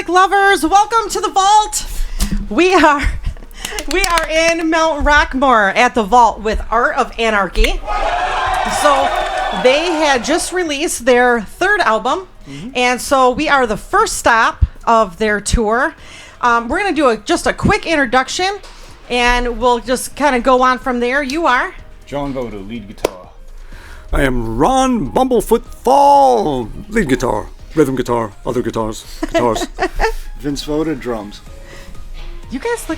music lovers, welcome to the Vault. We are in Mount Rockmore at the Vault with Art of Anarchy. So they had just released their third album, and so we are the first stop of their tour. We're going to do just a quick introduction, and we'll just kind of go on from there. You are? John Votta, lead guitar. I am Ron Bumblefoot Thal, lead guitar, rhythm guitar, other guitars. Vince Votta, drums. You guys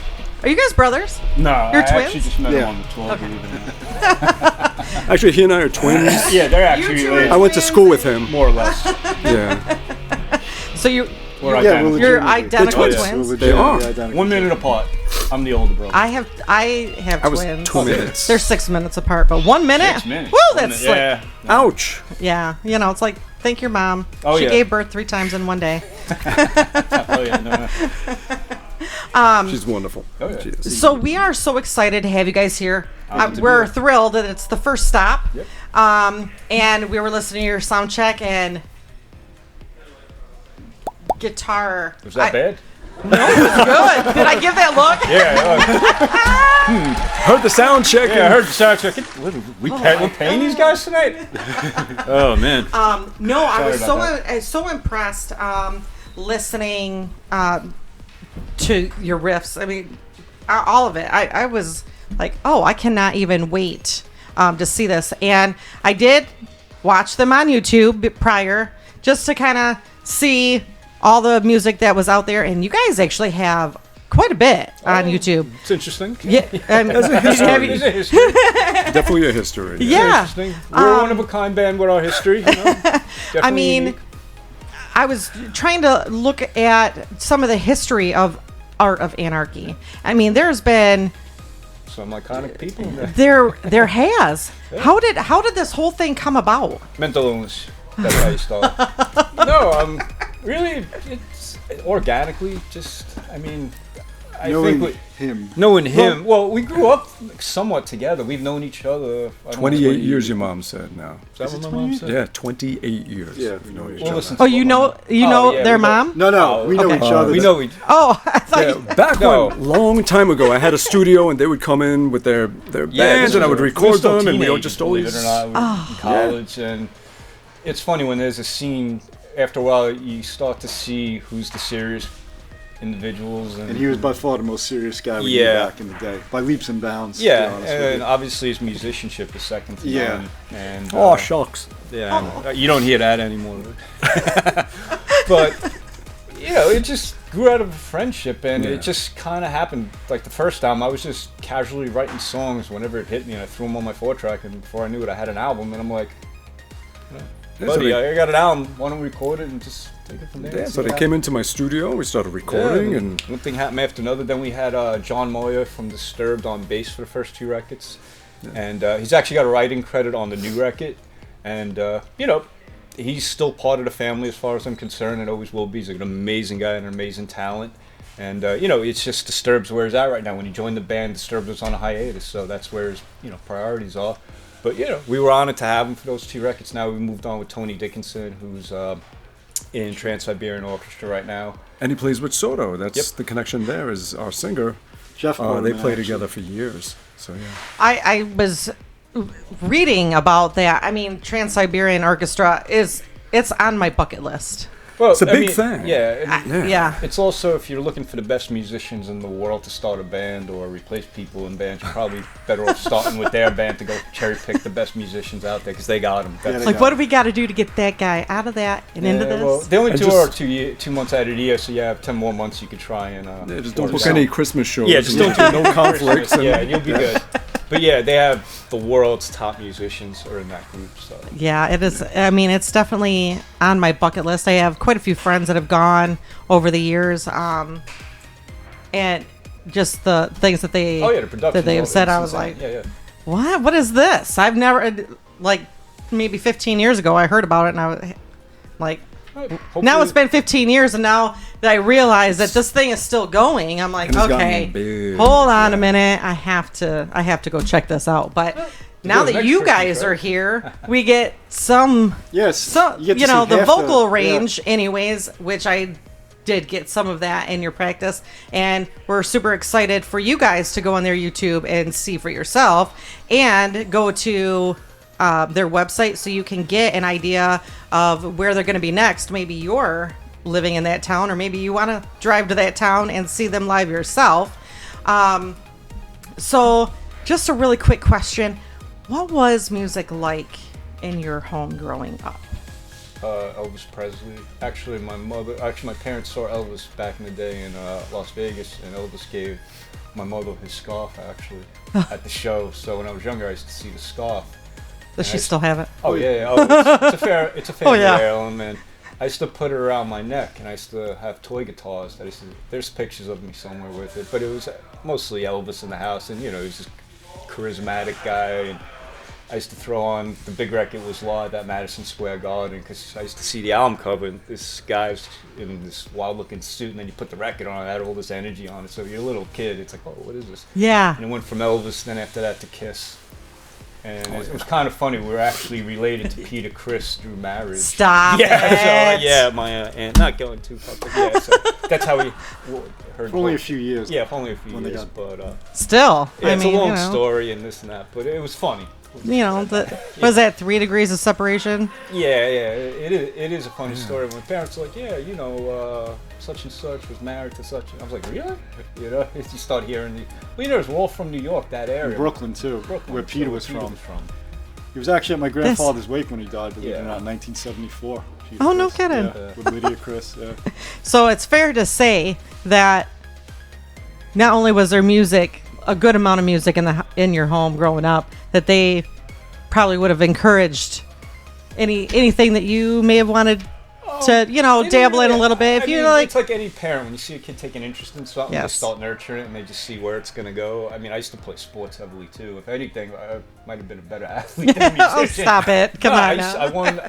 are you guys brothers? No, You're I twins? actually just met him Yeah. on the tour. Okay. Believe it or not. Actually, he and I are twins. Yeah, they're You actually two are I went to school with him. more or less. Yeah. So you're We're You're identical. identical twins. twins? They are. 1 minute apart. I'm the older brother. I have I was twins. 2 minutes. They're 6 minutes apart, but 1 minute? 6 minutes. Woo, 1 that's minute. like, Yeah. Ouch. yeah, you know, it's like, thank your mom. Oh, She yeah. gave birth 3 times in one day. Oh yeah. No. She's wonderful. Oh, yeah. She is. So we are so excited to have you guys here. Honored to be We're here. thrilled that it's the first stop. Yep. And we were listening to your sound check and guitar. Was that bad? No, it was good. Did I give that look? Yeah. Heard the sound check. Yeah. I heard the sound check. We're paying these guys tonight. Oh man. No, I Sorry was about so impressed listening to your riffs. I mean, all of it. I was like, oh, I cannot even wait to see this. And I did watch them on YouTube prior just to kind of see all the music that was out there. And you guys actually have quite a bit on YouTube. It's interesting. Yeah, have you- It's a history. Definitely a history. Yeah. Interesting. We're a one-of-a-kind band with our history. You know? I Definitely mean, unique. I was trying to look at some of the history of Art of Anarchy. I mean, there's been Some iconic people in there. there has. How did this whole thing come about? Mental illness. That's how you start. No, really, it's organically just, I mean, I Knowing think him. knowing him, well, we grew up somewhat together. We've known each other. I don't know, 28 years, your mom said now. Is that Is what it my 20 mom years? said? Yeah, 28 years. Yeah, you know we each know other. listen Oh, to you what know my mom- their we know- mom? No, Oh, we know okay. each other. We know each Oh, I thought Yeah, you. back No. when, long time ago, I had a studio and they would come in with their bands and I would record them and we would just believe always. it or not, we were in college, and it's funny when there's a scene. After a while, you start to see who's the serious individuals, And he was by far the most serious guy we knew Yeah. back in the day. By leaps and bounds, to be yeah, honest with and you. obviously his musicianship is second to Yeah. none. And Oh, shucks. yeah, you don't hear that anymore. But you know, it just grew out of a friendship, and Yeah. it just kind of happened. Like the first time, I was just casually writing songs whenever it hit me, and I threw them on my 4-track, and before I knew it, I had an album, and I'm like, Yeah, so buddy, they- I got an album. Why don't we record it and just take it from there? Yeah, and see so they what came into my studio, we started recording, yeah, and one thing happened after another. Then we had John Moyer from Disturbed on bass for the first 2 records, and he's actually got a writing credit on the new record. And you know, he's still part of the family as far as I'm concerned, and always will be. He's an amazing guy and an amazing talent. And you know, it's just Disturbed's where he's at right now. When he joined the band, Disturbed was on a hiatus, so that's where his priorities are. But you know, we were honored to have him for those 2 records. Now we moved on with Tony Dickinson, who's in Trans-Siberian Orchestra right now. he plays with Soto. That's Yep. the connection there is our singer. Jeff They Gorman, play actually. together for years. So yeah. I was reading about that. I mean, Trans-Siberian Orchestra it's on my bucket list. Well, It's a I big mean, thing. Yeah, and Yeah. it's also, if you're looking for the best musicians in the world to start a band or replace people in bands, you're probably better off starting with their band to go cherry pick the best musicians out there because they got them. Yeah, they Like, got what it. do we got to do to get that guy out of that and into this? Well, they only And tour just- 2 months out of the year, so you have 10 more months you could try and. Yeah, just don't work book it out. any Christmas shows. Yeah, just and don't do no conflicts. Yeah, and you'll be good. But yeah, they have the world's top musicians are in that group. So Yeah, it is. I mean, it's definitely on my bucket list. I have quite a few friends that have gone over the years, and just the things that they the production that they have said, I was like, yeah. "What? What is this?" I've never, like, maybe 15 years ago, I heard about it, and I was like, now it's been 15 years, and now that I realize that this thing is still going, I'm like, And it's gotten okay, big, hold on yeah. a minute, I have to go check this out. But now that next you Christmas, guys right? are here, we get some, Yes. you get to know, see the half vocal yeah. range, anyways, which I did get some of that in your practice, and we're super excited for you guys to go on their YouTube and see for yourself, and go to their website so you can get an idea of where they're going to be next. Maybe you're living in that town, or maybe you want to drive to that town and see them live yourself. So just a really quick question. What was music like in your home growing up? Elvis Presley. Actually, my parents saw Elvis back in the day in Las Vegas, and Elvis gave my mother his scarf actually at the show. So when I was younger, I used to see the scarf. Does she still have it? Oh yeah. Oh, it's a family yeah. heirloom, and I used to put it around my neck, and I used to have toy guitars. There's pictures of me somewhere with it, but it was mostly Elvis in the house, and he was this charismatic guy. And I used to throw on the big record was live at Madison Square Garden, because I used to see the album cover, and this guy's in this wild-looking suit, and then you put the record on, it had all this energy on it. So you're a little kid, it's like, oh, what is this? Yeah. And it went from Elvis, then after that to Kiss. And it was kind of funny. We were actually related to Peter Criss through marriage. Stop Yeah, it. so yeah, my aunt, not going too far, but yeah, so that's how we heard. For only a few years. Yeah, for only a few When they years, got- but Still, yeah, it's a long you know, story and this and that, but it was funny. Was that 3 degrees of separation? Yeah, it is a funny story. My parents were like, yeah, such and such was married to such. And I was like, really? You start hearing we're all from New York, that area. Brooklyn too, where Peter so was Peter from. was from. He was actually at my grandfather's wake when he died, believe it or Yeah. not, in 1974. Peter Oh, no Criss, kidding. yeah, with Lydia Chris. Yeah. So it's fair to say that not only was there music, a good amount of music in your home growing up, that they probably would have encouraged anything that you may have wanted to, dabble in a little bit. If It's like any parent, when you see a kid take an interest in something, they Yes. start nurturing it and they just see where it's going to go. I mean, I used to play sports heavily too. If anything, I might have been a better athlete than a musician. Oh, stop it. Come on now. I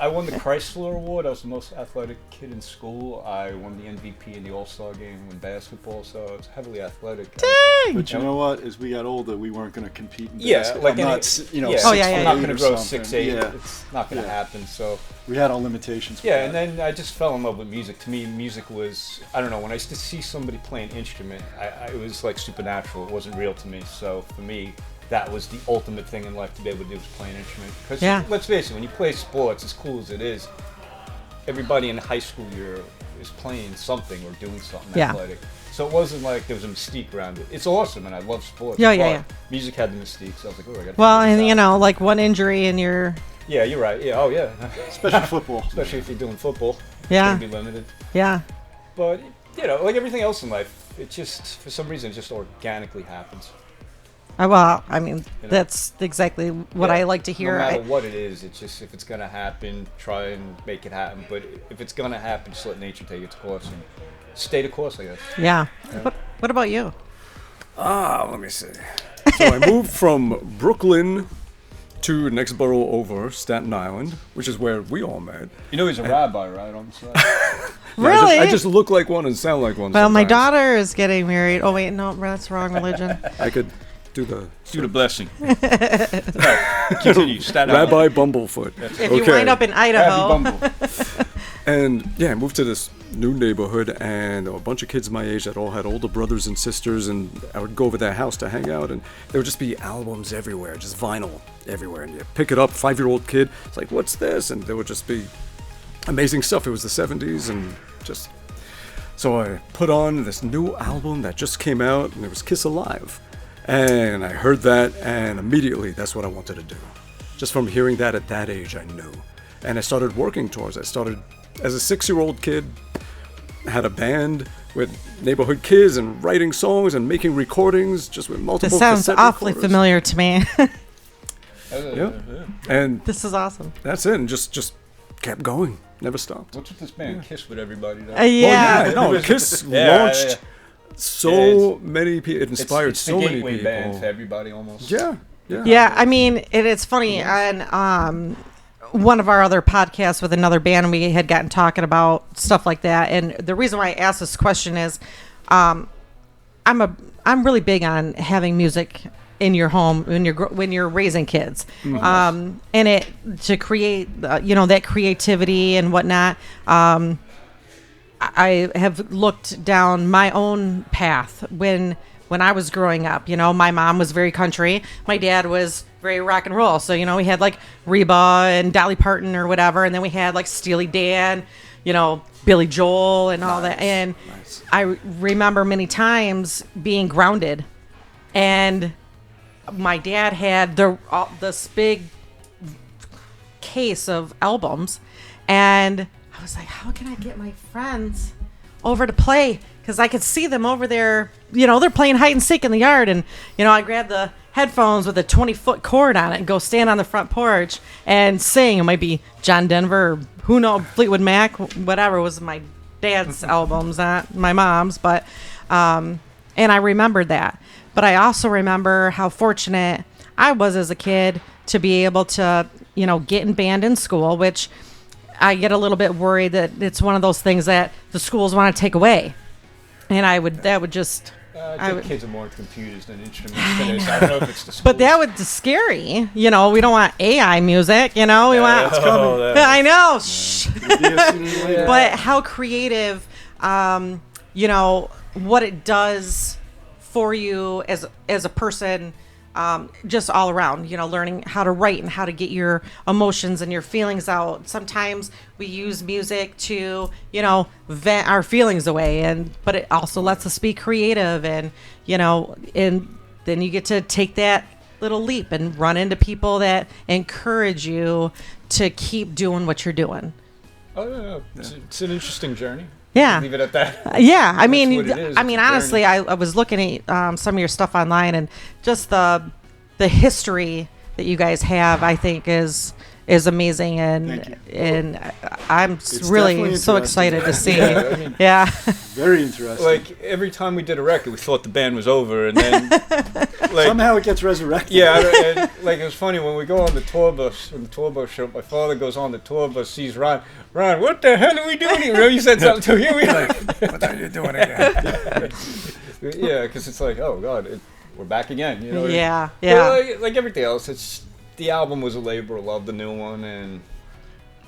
won the Chrysler Award. I was the most athletic kid in school. I won the MVP in the All-Star game in basketball, so I was heavily athletic. Dang. But you know what? As we got older, we weren't going to compete in Yeah, basketball. like I'm any- not, yeah. Oh, yeah, I'm yeah, not yeah. going to grow 6'8". Yeah. It's not going to happen, so... We had our limitations. For Yeah, that. and then I just fell in love with music. To me, music was, I don't know, when I used to see somebody play an instrument, it was like supernatural. It wasn't real to me. So for me, that was the ultimate thing in life to be able to do was play an instrument. Because let's face it, when you play sports, as cool as it is, everybody in high school year is playing something or doing something athletic. So it wasn't like there was a mystique around it. It's awesome, and I love sports. Yeah. Music had the mystique, so I was like, oh, I got to Well, and like one injury in your... Yeah, you're right. Yeah, oh yeah. Especially football. Especially if you're doing football. Yeah. It's going to be limited. Yeah. But, like everything else in life, it just, for some reason, it just organically happens. Well, I mean, that's exactly what I like to hear. No matter what it is, it's just, if it's going to happen, try and make it happen. But if it's going to happen, just let nature take its course and stay the course, I guess. Yeah. What about you? Let me see. So I moved from Brooklyn to the next borough over, Staten Island, which is where we all met. You know he's a rabbi, right, on the side? Really? I just look like one and sound like one. Well, my sometimes. daughter is getting married. Oh, wait, no, that's the wrong religion. I could do the Do the blessing. Continue. Staten Island. Rabbi Bumblefoot. If you wind up in Idaho. Bumble. And yeah, I moved to this new neighborhood, and a bunch of kids my age that all had older brothers and sisters, and I would go over their house to hang out, and there would just be albums everywhere, just vinyl everywhere, and you pick it up, 5-year-old kid, it's like, what's this? And there would just be amazing stuff. It was the 70s, and just... So I put on this new album that just came out, and it was Kiss Alive. And I heard that, and immediately that's what I wanted to do. Just from hearing that at that age, I knew. And I started working towards it. I started as a 6-year-old kid, had a band with neighborhood kids and writing songs and making recordings just with multiple This sounds cassette awfully recorders. familiar to me. Yeah. And This is awesome. that's it. And just kept going. Never stopped. What's with this band? Kiss with everybody. Though? Yeah. Well, no, Kiss Yeah, launched so many people. It inspired it's so the many gateway people. band to everybody almost. Yeah. Yeah, I mean, it's funny. On one of our other podcasts with another band, we had gotten talking about stuff like that. And the reason why I asked this question is, I'm really big on having music in your home when you're raising kids, and it to create that creativity and whatnot. I have looked down my own path when I was growing up. You know, my mom was very country. My dad was very rock and roll. So, you know, we had like Reba and Dolly Parton or whatever. And then we had like Steely Dan, you know, Billy Joel and all that. And I remember many times being grounded. And my dad had this big case of albums. And I was like, how can I get my friends over to play? Because I could see them over there, you know, they're playing hide and seek in the yard. And, you know, I grabbed the headphones with a 20-foot cord on it and go stand on the front porch and sing. It might be John Denver or who knows, Fleetwood Mac, whatever was my dad's albums, not my mom's. But, and I remembered that. But I also remember how fortunate I was as a kid to be able to, you know, get in band in school, which I get a little bit worried that it's one of those things that the schools want to take away. And that would just... I think kids are more into computers than instruments today, so I don't know if it's the schools. But that would be scary. You know, we don't want AI music, you know? We want... I know. Shh. But how creative, you know, what it does for you as a person... just all around, you know, learning how to write and how to get your emotions and your feelings out. Sometimes we use music to, you know, vent our feelings away, but it also lets us be creative, and, you know, and then you get to take that little leap and run into people that encourage you to keep doing what you're doing. Oh, yeah. It's an interesting journey. Yeah. Leave it at that. Yeah. I That's mean, what it is. I mean, honestly, I was looking at some of your stuff online, and just the history that you guys have, I think is amazing, and I'm really so excited to see. Yeah, I mean, yeah. Very interesting. Like every time we did a record, we thought the band was over, and then like somehow it gets resurrected. Yeah, and, like it was funny when we go on the tour bus. When the tour bus show up, my father goes on the tour bus, sees Ron. Ron, what the hell are we doing here? Remember you said something to him. What are you doing again? Yeah, because it's like, oh God, we're back again. You know. Yeah, But yeah. like everything else, the album was a labor of love, the new one, and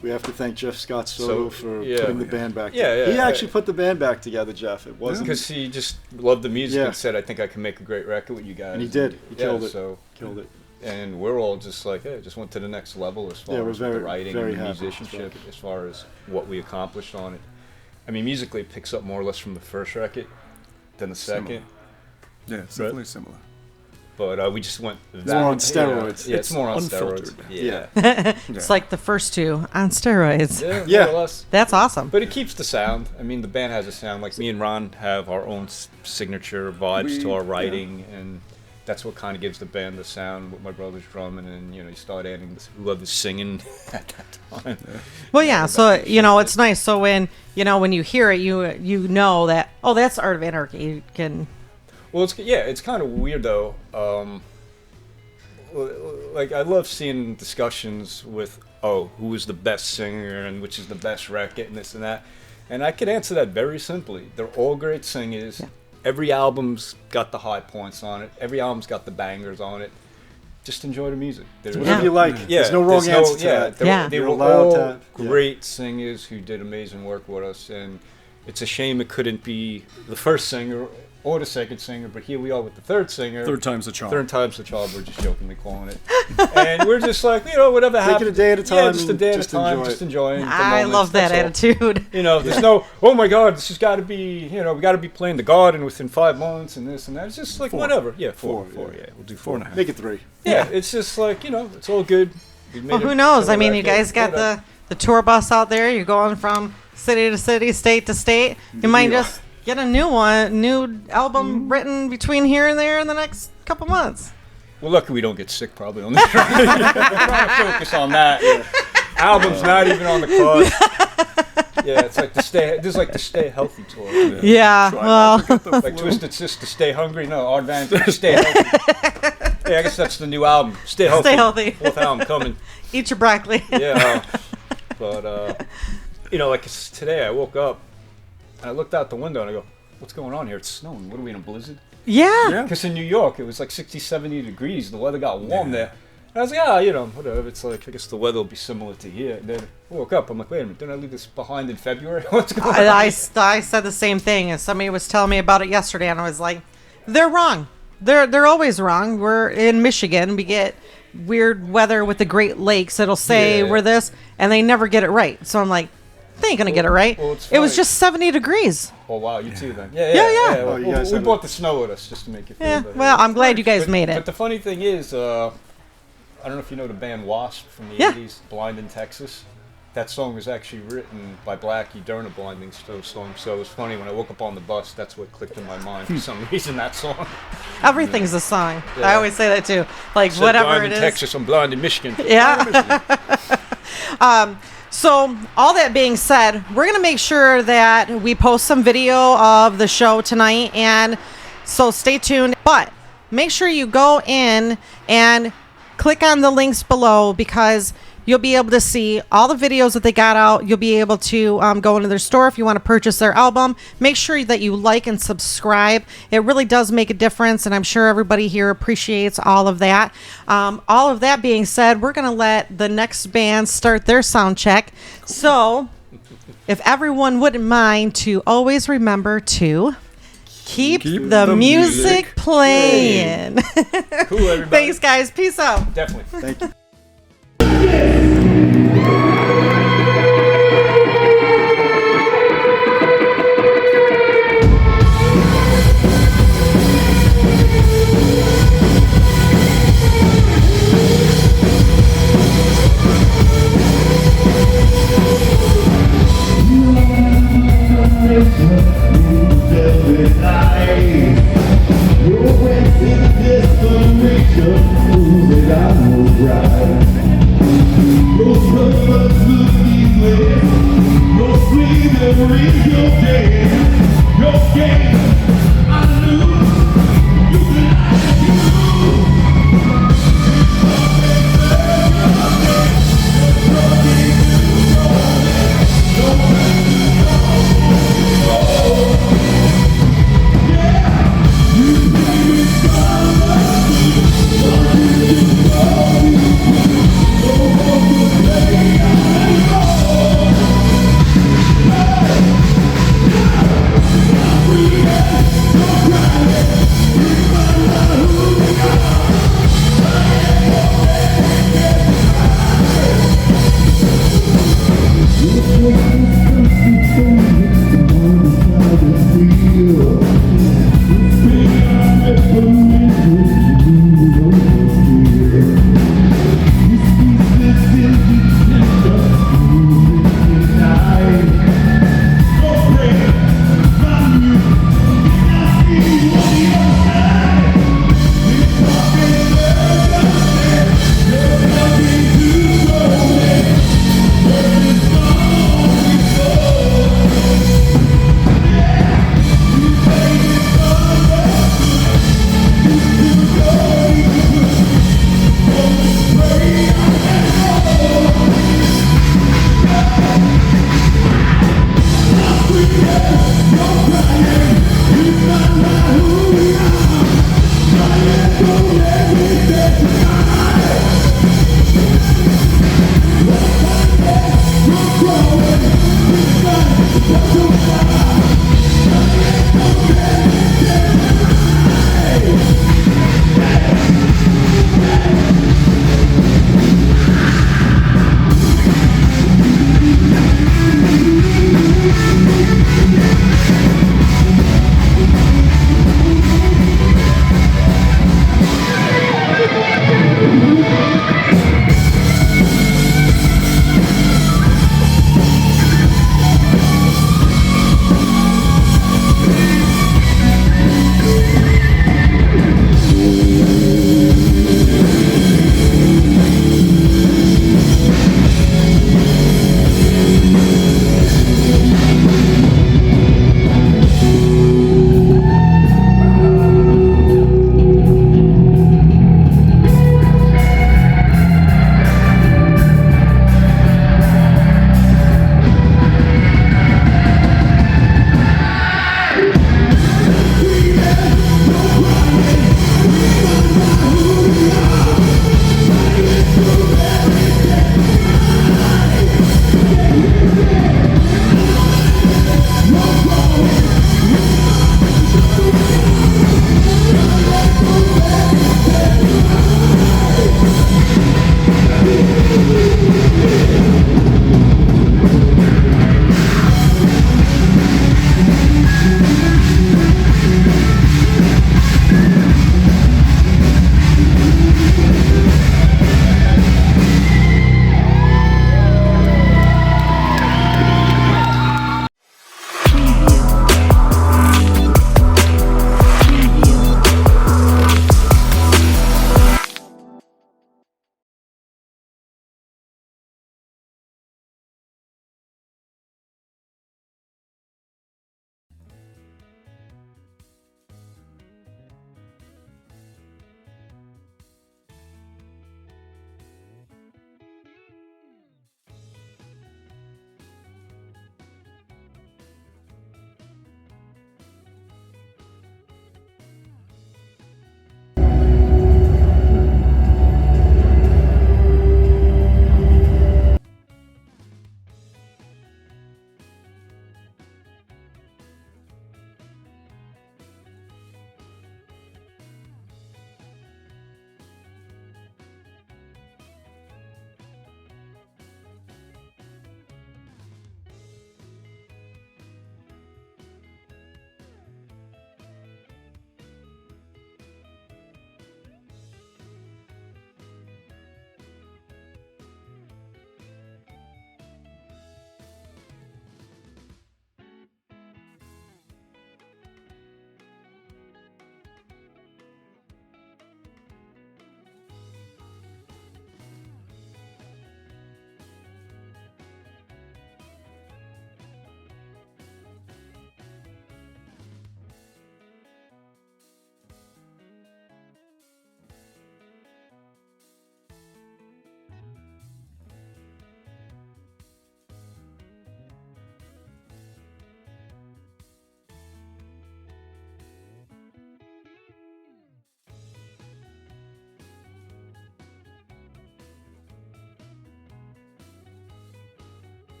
we have to thank Jeff Scott Soto for yeah. putting the band back Yeah, together. yeah. He actually put the band back together, Jeff. It wasn't because he just loved the music Yeah. and said, I think I can make a great record with you guys. and he did. He killed it. So, Killed it. and we're all just like, hey, just went to the next level as far Yeah, we're as very, the writing very and the happy. musicianship, as far as what we accomplished on it. I mean, musically, it picks up more or less from the first record than the second. Yeah, it's definitely similar. But we just went It's more on steroids. Yeah, it's more on unfiltered. steroids. Yeah. It's like the first two on steroids. Yeah, Yeah. more or less. That's awesome. But it keeps the sound. I mean, the band has a sound. Like me and Ron have our own signature vibes to our writing, and that's what kind of gives the band the sound. With my brother's drumming, and you know, you start adding this. We love the singing at that time. Well, yeah. So you know, it's nice. So when you hear it, you know that that's Art of Anarchy. You can. Well, it's kind of weird though. Like I love seeing discussions with who is the best singer and which is the best record and this and that, and I could answer that very simply. They're all great singers. Yeah. Every album's got the high points on it. Every album's got the bangers on it. Just enjoy the music. Whatever you like. Yeah, There's no wrong answer to that. Yeah. They You're were allowed all to- great singers who did amazing work with us, and it's a shame it couldn't be the first singer or the second singer, but here we are with the third singer. Third time's the charm. Third time's the charm, we're just jokingly calling it. And we're just like, whatever happens. Take it a day at a time. Yeah, just a day at a just time, enjoy just it. enjoying the I moments, love that that's all. attitude. You know, there's no, oh my God, this has got to be, we got to be playing the Garden within 5 months and this and that. It's just like, whatever. Yeah, four, yeah. We'll do 4.5. Make it 3. Yeah, it's just like, it's all good. Well, who knows? I mean, you guys got the tour bus out there. You're going from city to city, state to state. You might just get a new album written between here and there in the next couple months. Well, lucky we don't get sick probably on this. We're trying to focus on that. Yeah. Album's not even on the card. Yeah, it's like this is like the Stay Healthy tour. Yeah, well, Like Twisted Sister, Stay Hungry. No, Art of Anarchy, Stay Healthy. Yeah, I guess that's the new album. Stay Healthy. Stay Healthy. Fourth album coming. Eat your broccoli. Yeah, but like today I woke up and I looked out the window and I go, what's going on here? It's snowing. What are we in a blizzard? Yeah. Because in New York it was like 60, 70 degrees. The weather got warm there. I was like, ah, you know, whatever. It's like, I guess the weather will be similar to here. And then I woke up. I'm like, wait a minute, didn't I leave this behind in February? What's going on? I said the same thing, and somebody was telling me about it yesterday, and I was like, they're wrong. They're always wrong. We're in Michigan. We get weird weather with the Great Lakes. It'll say we're this, and they never get it right. So I'm like, they ain't gonna get it right. Well, it was just 70 degrees. Oh wow, you too then. Yeah. Well, you guys we have brought the snow with us just to make it feel better. Well, I'm glad you guys made it. But the funny thing is, I don't know if you know the band Wasp from the Yeah. 80s, Blind in Texas. That song was actually written by Blackie during a Blinding Snowstorm. So it was funny when I woke up on the bus. That's what clicked in my mind for some reason. That song. Everything's a song. Yeah. I always say that too. Like Said whatever blind it in is. Texas, I'm blind in Michigan. Yeah. So all that being said, we're gonna make sure that we post some video of the show tonight, and so stay tuned. But make sure you go in and click on the links below, because you'll be able to see all the videos that they got out. You'll be able to go into their store if you want to purchase their album. Make sure that you like and subscribe. It really does make a difference, and I'm sure everybody here appreciates all of that. All of that being said, we're going to let the next band start their sound check. So if everyone wouldn't mind to always remember to keep the music playing. Cool, everybody. Thanks, guys. Peace out. Definitely. Thank you. Go,